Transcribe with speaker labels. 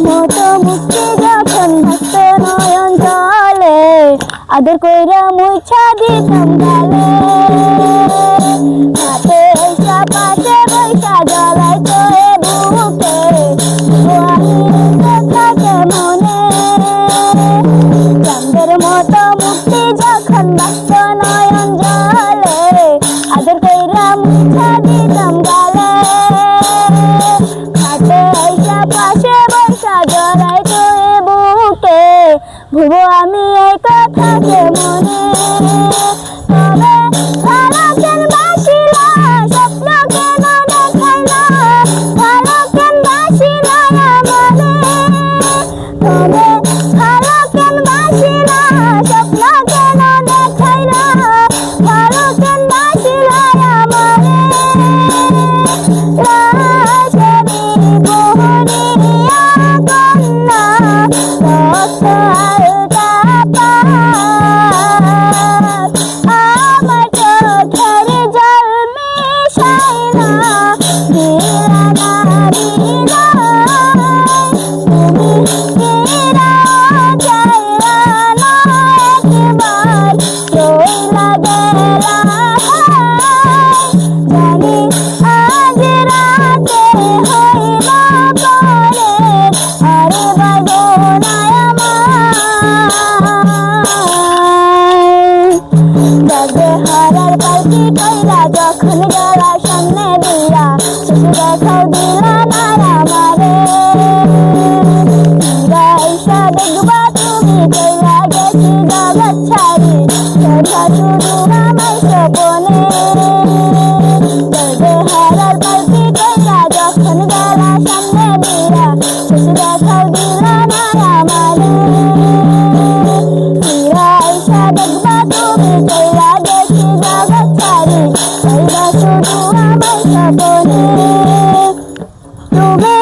Speaker 1: মতো মুক্তি যখন ভক্ত নয়ন জলে আদর কইরা মুছা দিতাম গালে হাতে এসা পাশে বৈশা জলাই তো এ বুকে আমি থাকে মনে চাঁদের মতো মুক্তি যখন ভক্ত নয়ন জলে আদর কইরা মুছা দিতাম গালে হাতে এসা পাশে বৈশা জলাই তো এ বুকে ভুবো আমি এই কথাকে মনে তবে ভালো কেন বাসিলা স্বপ্ন কেন দেখাইলা ভালো কেন বাসিলা মনে তবে ভালো কেন বাসিলা স্বপ্ন কেন দেখাইলা ভালো কেন বাসিলা মনে রাজেরি বহরিয়া কন্যা আমার চোখের জল মিশাই না দিলা না তুমি ফিরা যাইয়া না একবার রইলা গেলা জানি আজ রাতে হইলা পরে আরে বাগনায় যাবে হারার পালকি কইরা যখন গেলা সামনে দিয়া শুধু দেখাও দিলা না আমারে ফিরা এসা দেখবা তুমি কইরা গেছি জগৎ ছাড়ি কথা শুধু আমায় স্বপনে যাবে হারার পালকি কইরা যখন গেলা সামনে দিয়া শুধু দেখাও দিলা না আমারে ফিরা এসা দেখবা তুমি কইরা গেছি জগৎ ছাড়ি কইরা শুধু আমায় স্বপনে তুমি